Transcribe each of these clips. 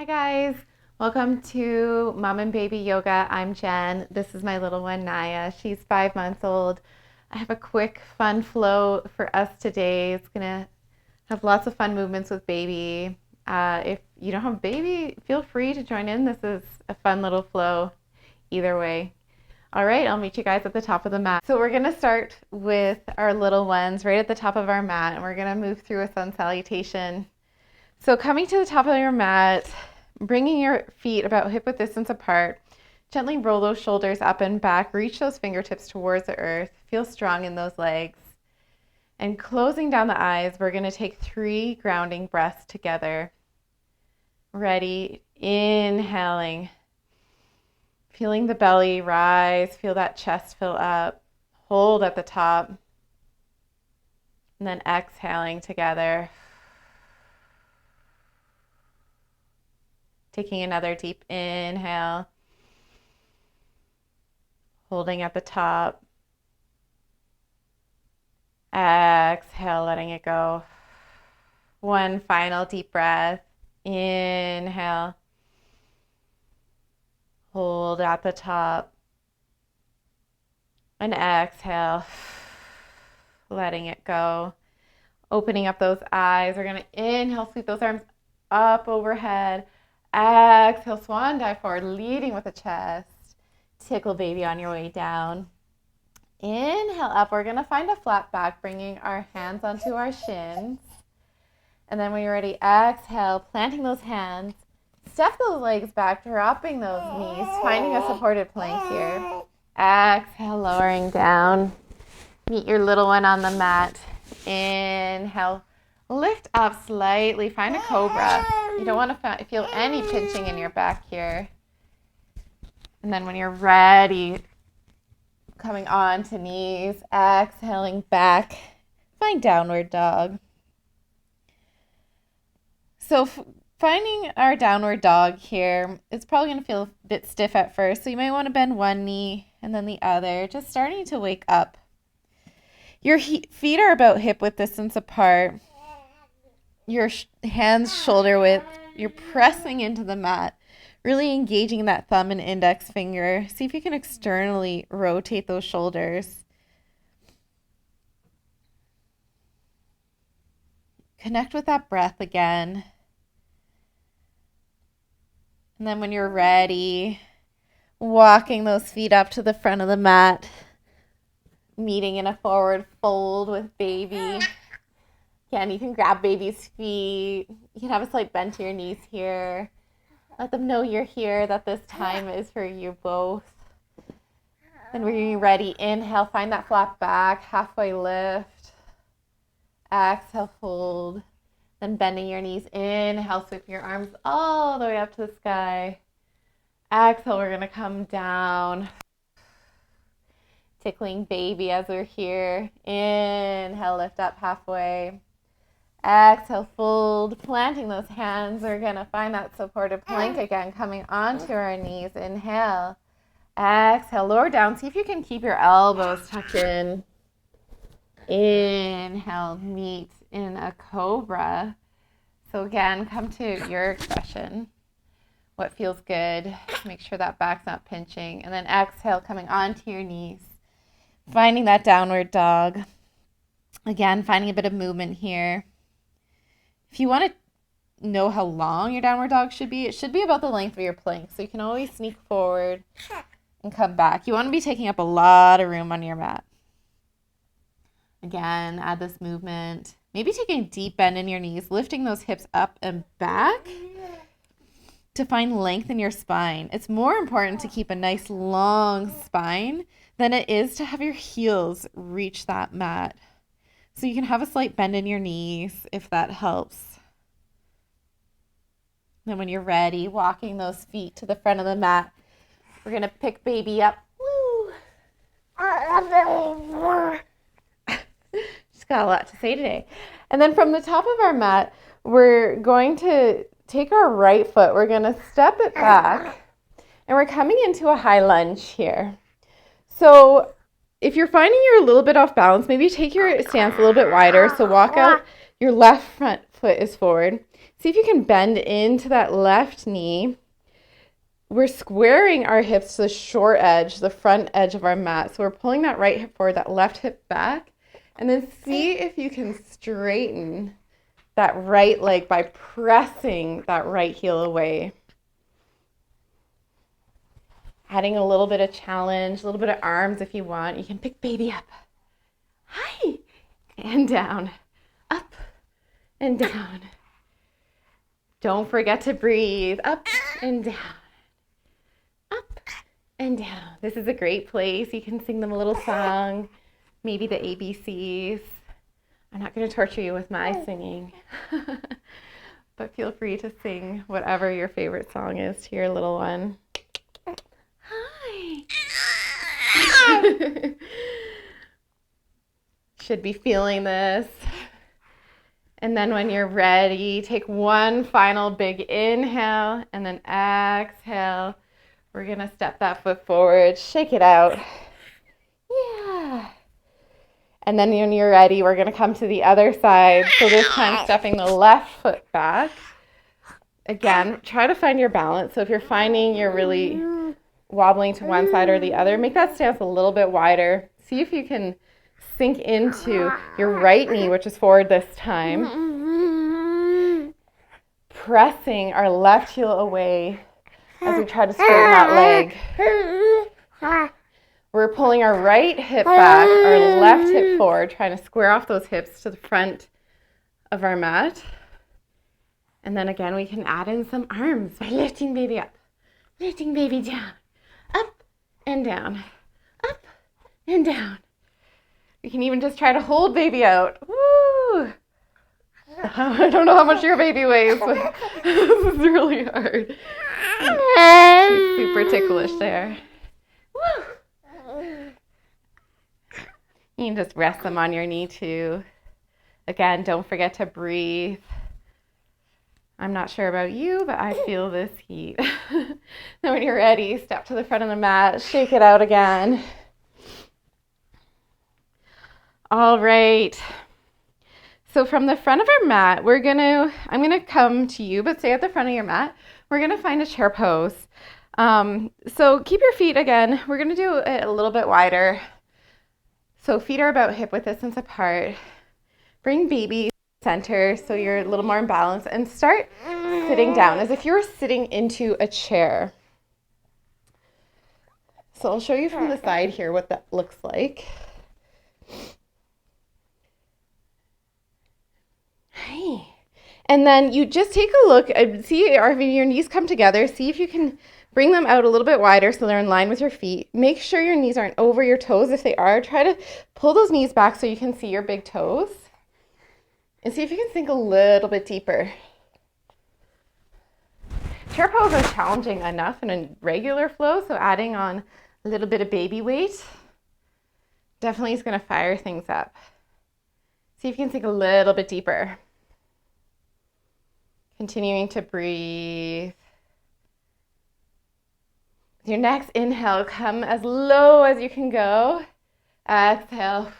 Hi guys, welcome to Mom and Baby Yoga. I'm Jen. This is my little one Naia. She's 5 months old. I have a quick fun flow for us today. It's gonna have lots of fun movements with baby. If you don't have a baby, feel free to join in. This is a fun little flow either way. All right, I'll meet you guys at the top of the mat. So we're gonna start with our little ones right at the top of our mat, and we're gonna move through a sun salutation. So coming to the top of your mat, bringing your feet about hip width distance apart, gently roll those shoulders up and back, reach those fingertips towards the earth, feel strong in those legs. And closing down the eyes, we're going to take 3 grounding breaths together. Ready, inhaling, feeling the belly rise, feel that chest fill up, hold at the top, and then exhaling together. Taking another deep inhale, holding at the top. Exhale, letting it go. One final deep breath. Inhale. Hold at the top. And exhale, letting it go. Opening up those eyes. We're going to inhale, sweep those arms up overhead. Exhale, swan dive forward, leading with the chest. Tickle baby on your way down. Inhale up. We're going to find a flat back, bringing our hands onto our shins. And then when you're ready, exhale, planting those hands. Step those legs back, dropping those knees, finding a supported plank here. Exhale, lowering down. Meet your little one on the mat. Inhale. Lift up slightly, find a cobra. You don't want to feel any pinching in your back here. And then when you're ready, coming on to knees, exhaling back, find downward dog. So finding our downward dog here, it's probably going to feel a bit stiff at first. So you might want to bend one knee and then the other, just starting to wake up. Your feet are about hip width distance apart. Your hands shoulder width, you're pressing into the mat, really engaging that thumb and index finger. See if you can externally rotate those shoulders. Connect with that breath again. And then when you're ready, walking those feet up to the front of the mat, meeting in a forward fold with baby. Again, you can grab baby's feet. You can have a slight bend to your knees here. Let them know you're here, that this time is for you both. Then when you're ready, inhale, find that flat back, halfway lift. Exhale, fold. Then bending your knees, inhale, sweep your arms all the way up to the sky. Exhale, we're going to come down. Tickling baby as we're here. Inhale, lift up halfway. Exhale, fold, planting those hands. We're going to find that supported plank again, coming onto our knees. Inhale. Exhale, lower down. See if you can keep your elbows tucked in. Inhale, meet in a cobra. So again, come to your expression. What feels good. Make sure that back's not pinching. And then exhale, coming onto your knees. Finding that downward dog. Again, finding a bit of movement here. If you want to know how long your downward dog should be, it should be about the length of your plank. So you can always sneak forward and come back. You want to be taking up a lot of room on your mat. Again, add this movement. Maybe taking a deep bend in your knees, lifting those hips up and back to find length in your spine. It's more important to keep a nice long spine than it is to have your heels reach that mat. So you can have a slight bend in your knees if that helps. Then when you're ready, walking those feet to the front of the mat, we're going to pick baby up. Woo! Just got a lot to say today. And then from the top of our mat, we're going to take our right foot. We're going to step it back, and we're coming into a high lunge here. So if you're finding you're a little bit off balance, maybe take your stance a little bit wider. So walk out, your left front foot is forward. See if you can bend into that left knee. We're squaring our hips to the short edge, the front edge of our mat. So we're pulling that right hip forward, that left hip back. And then see if you can straighten that right leg by pressing that right heel away. Adding a little bit of challenge, a little bit of arms if you want. You can pick baby up. Hi. And down. Up and down. Don't forget to breathe. Up and down. Up and down. This is a great place. You can sing them a little song, maybe the ABCs. I'm not going to torture you with my singing, but feel free to sing whatever your favorite song is to your little one. Hi. Should be feeling this. And then when you're ready, take one final big inhale and then exhale. We're going to step that foot forward, shake it out. Yeah. And then when you're ready, we're going to come to the other side. So this time stepping the left foot back. Again, try to find your balance. So if you're finding you're really wobbling to one side or the other, make that stance a little bit wider. See if you can sink into your right knee, which is forward this time. Pressing our left heel away as we try to straighten that leg. We're pulling our right hip back, our left hip forward, trying to square off those hips to the front of our mat. And then again, we can add in some arms by lifting baby up, lifting baby down, up and down, up and down. We can even just try to hold baby out. Woo! I don't know how much your baby weighs, but this is really hard. She's super ticklish there. Woo! You can just rest them on your knee too. Again, don't forget to breathe. I'm not sure about you, but I feel this heat. Then when you're ready, step to the front of the mat, shake it out again. All right. So from the front of our mat, I'm gonna come to you, but stay at the front of your mat. We're gonna find a chair pose. So keep your feet again. We're gonna do it a little bit wider. So feet are about hip width distance apart. Bring baby center so you're a little more in balance, and start sitting down as if you were sitting into a chair. So I'll show you from the side here what that looks like. Hi. And then you just take a look, see if your knees come together, see if you can bring them out a little bit wider so they're in line with your feet. Make sure your knees aren't over your toes. If they are, try to pull those knees back so you can see your big toes. And see if you can sink a little bit deeper. Chair pose is challenging enough in a regular flow, so adding on a little bit of baby weight definitely is going to fire things up. See if you can sink a little bit deeper. Continuing to breathe. With your next inhale, come as low as you can go. Exhale,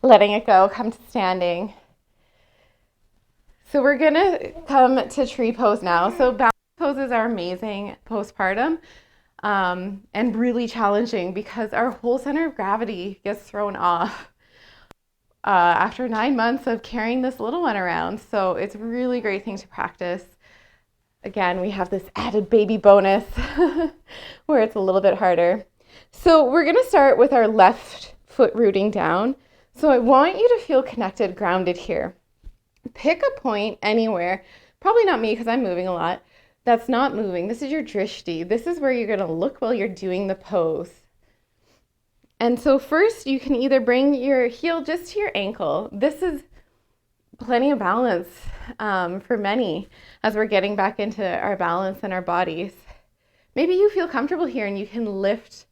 letting it go, come to standing. So we're gonna come to tree pose now. So balance poses are amazing postpartum and really challenging because our whole center of gravity gets thrown off after 9 months of carrying this little one around. So it's a really great thing to practice. Again, we have this added baby bonus where it's a little bit harder. So we're gonna start with our left foot rooting down. So I want you to feel connected, grounded here. Pick a point anywhere, probably not me because I'm moving a lot, that's not moving. This is your drishti. This is where you're going to look while you're doing the pose. And so first you can either bring your heel just to your ankle. This is plenty of balance for many as we're getting back into our balance in our bodies. Maybe you feel comfortable here and you can lift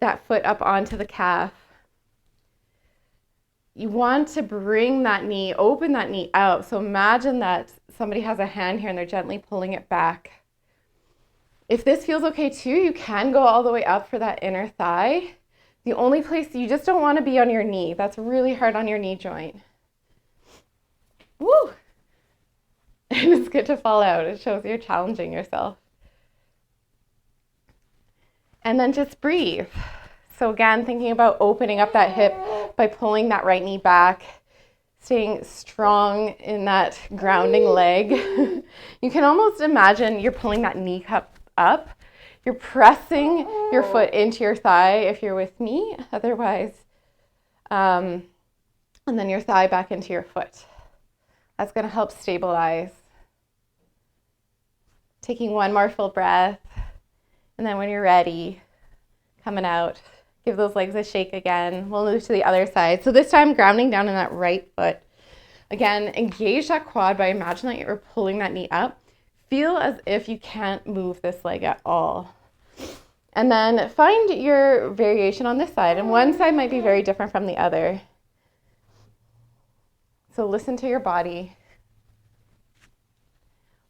that foot up onto the calf. You want to bring that knee, open that knee out. So imagine that somebody has a hand here and they're gently pulling it back. If this feels okay too, you can go all the way up for that inner thigh. The only place you just don't want to be on your knee. That's really hard on your knee joint. Woo! And it's good to fall out. It shows you're challenging yourself. And then just breathe. So again, thinking about opening up that hip by pulling that right knee back, staying strong in that grounding leg. You can almost imagine you're pulling that kneecap up. You're pressing your foot into your thigh if you're with me, otherwise. And then your thigh back into your foot. That's going to help stabilize. Taking one more full breath. And then when you're ready, coming out, give those legs a shake again. We'll move to the other side. So this time, grounding down in that right foot. Again, engage that quad by imagining that you're pulling that knee up. Feel as if you can't move this leg at all. And then find your variation on this side. And one side might be very different from the other. So listen to your body,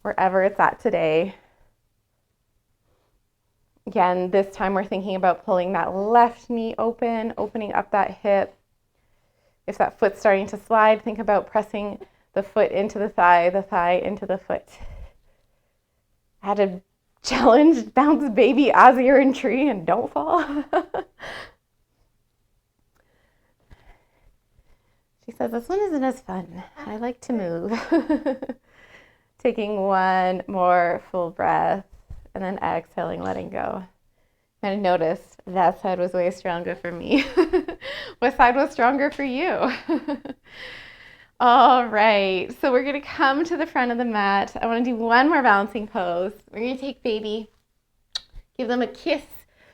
wherever it's at today. Again, this time we're thinking about pulling that left knee open, opening up that hip. If that foot's starting to slide, think about pressing the foot into the thigh into the foot. Add a challenge, bounce baby as you're in tree and don't fall. She says, this one isn't as fun. I like to move. Taking one more full breath and then exhaling, letting go. And notice that side was way stronger for me. What side was stronger for you? All right, so we're gonna come to the front of the mat. I wanna do one more balancing pose. We're gonna take baby, give them a kiss,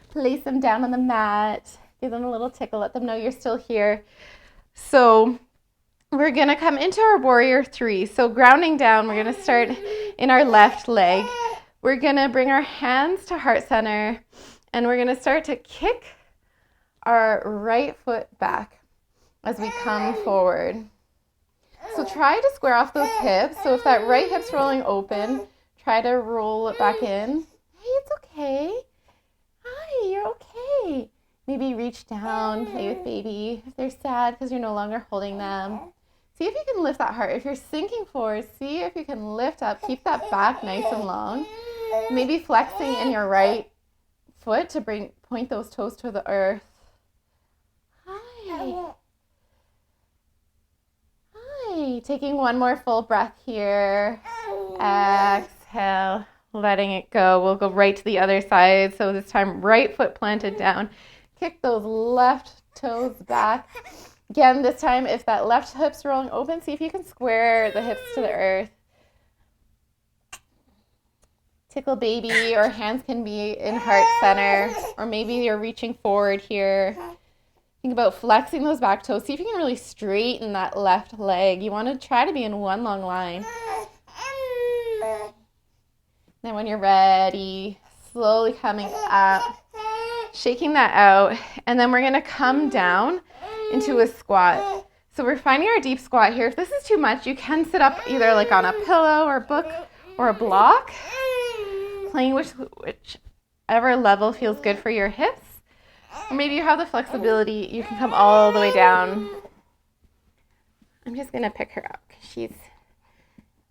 place them down on the mat, give them a little tickle, let them know you're still here. So we're gonna come into our warrior three. So grounding down, we're gonna start in our left leg. We're gonna bring our hands to heart center and we're gonna start to kick our right foot back as we come forward. So try to square off those hips. So if that right hip's rolling open, try to roll it back in. Hey, it's okay. Hi, you're okay. Maybe reach down, play with baby. If they're sad because you're no longer holding them, see if you can lift that heart. If you're sinking forward, see if you can lift up. Keep that back nice and long. Maybe flexing in your right foot to point those toes to the earth. Hi. Hi. Taking one more full breath here. Exhale, letting it go. We'll go right to the other side. So this time, right foot planted down. Kick those left toes back. Again, this time, if that left hip's rolling open, see if you can square the hips to the earth. Tickle baby, or hands can be in heart center, or maybe you're reaching forward here. Think about flexing those back toes. See if you can really straighten that left leg. You want to try to be in one long line. Then when you're ready, slowly coming up, shaking that out, and then we're going to come down into a squat. So we're finding our deep squat here. If this is too much, you can sit up either like on a pillow or a book or a block, playing whichever level feels good for your hips. Or maybe you have the flexibility, you can come all the way down. I'm just going to pick her up because she's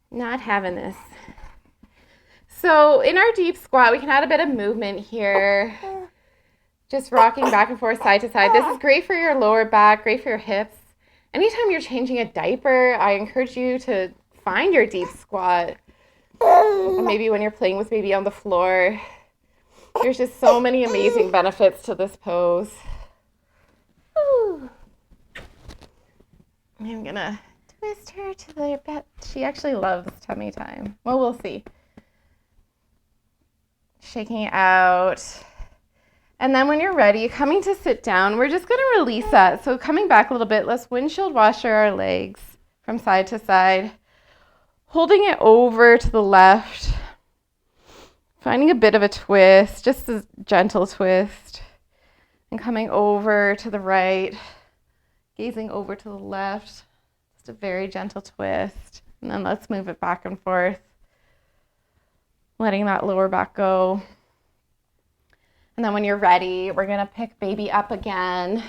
not having this. So in our deep squat, we can add a bit of movement here. Just rocking back and forth, side to side. This is great for your lower back, great for your hips. Anytime you're changing a diaper, I encourage you to find your deep squat. Or maybe when you're playing with baby on the floor. There's just so many amazing benefits to this pose. Ooh. I'm gonna twist her to the back. She actually loves tummy time. Well, we'll see. Shaking it out. And then when you're ready, coming to sit down, we're just gonna release that. So coming back a little bit, let's windshield washer our legs from side to side. Holding it over to the left. Finding a bit of a twist, just a gentle twist. And coming over to the right. Gazing over to the left. Just a very gentle twist. And then let's move it back and forth. Letting that lower back go. And then when you're ready, we're gonna pick baby up again.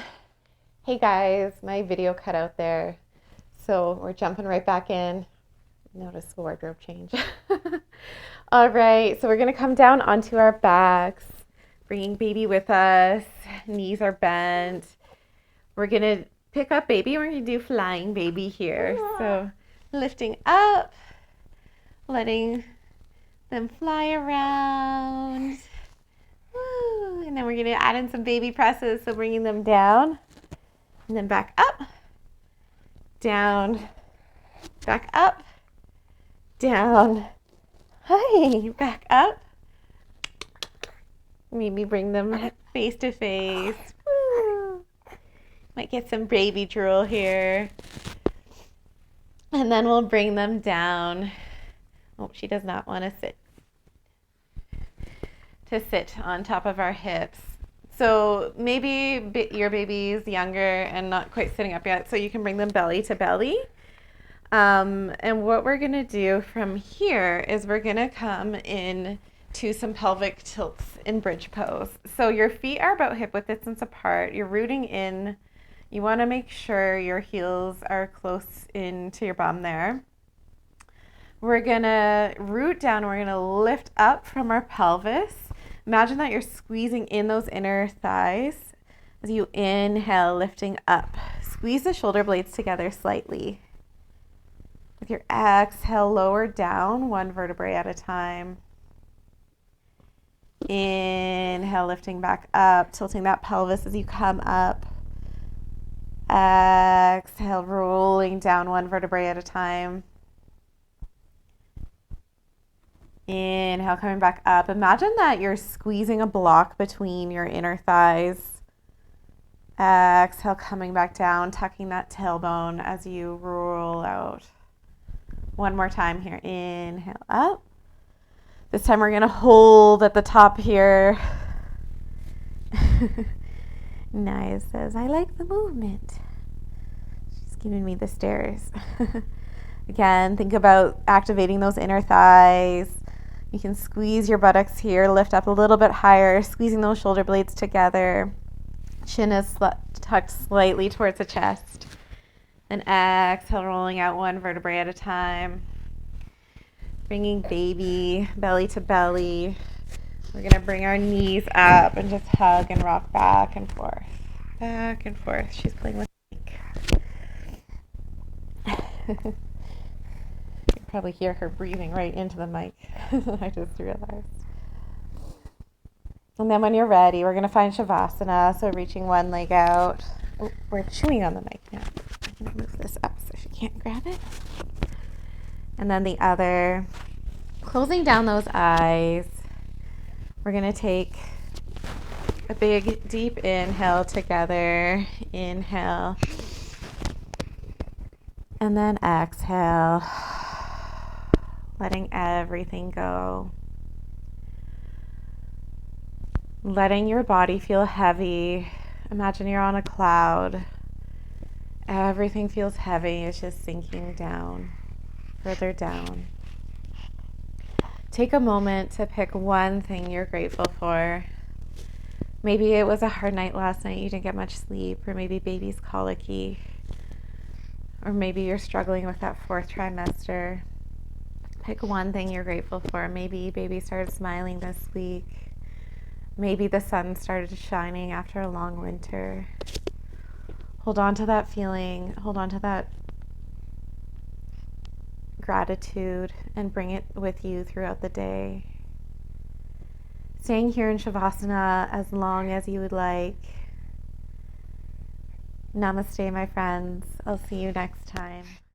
Hey guys, my video cut out there. So we're jumping right back in. Notice the wardrobe change. All right, so we're gonna come down onto our backs, bringing baby with us. Knees are bent. We're gonna pick up baby. We're gonna do flying baby here. So lifting up, letting them fly around. Woo. And then we're gonna add in some baby presses. So bringing them down and then back up, down, back up, down, hi, back up. Maybe bring them face to face. Woo. Might get some baby drool here. And then we'll bring them down. Oh, she does not want to sit on top of our hips. So maybe your baby's younger and not quite sitting up yet, so you can bring them belly to belly. And what we're going to do from here is we're going to come in to some pelvic tilts in bridge pose. So your feet are about hip width distance apart. You're rooting in. You want to make sure your heels are close into your bum there. We're going to root down. We're going to lift up from our pelvis. Imagine that you're squeezing in those inner thighs as you inhale, lifting up. Squeeze the shoulder blades together slightly. With your exhale, lower down one vertebrae at a time. Inhale, lifting back up, tilting that pelvis as you come up. Exhale, rolling down one vertebrae at a time. Inhale, coming back up. Imagine that you're squeezing a block between your inner thighs. Exhale, coming back down, tucking that tailbone as you roll out. One more time here. Inhale, up. This time we're going to hold at the top here. Naia says, I like the movement. She's giving me the stares. Again, think about activating those inner thighs. You can squeeze your buttocks here, lift up a little bit higher, squeezing those shoulder blades together. Chin is tucked slightly towards the chest. And exhale, rolling out one vertebrae at a time. Bringing baby belly to belly. We're going to bring our knees up and just hug and rock back and forth. Back and forth. She's playing with the mic. You probably hear her breathing right into the mic. I just realized. And then when you're ready, we're going to find Shavasana. So reaching one leg out. Oh, we're chewing on the mic now. I'm going to move this up so she can't grab it. And then the other. Closing down those eyes. We're going to take a big, deep inhale together. Inhale. And then exhale. Letting everything go. Letting your body feel heavy. Imagine you're on a cloud. Everything feels heavy. It's just sinking down, further down. Take a moment to pick one thing you're grateful for. Maybe it was a hard night last night. You didn't get much sleep, or maybe baby's colicky, or maybe you're struggling with that fourth trimester. Pick one thing you're grateful for. Maybe baby started smiling this week. Maybe the sun started shining after a long winter. Hold on to that feeling. Hold on to that gratitude and bring it with you throughout the day. Staying here in Shavasana as long as you would like. Namaste, my friends. I'll see you next time.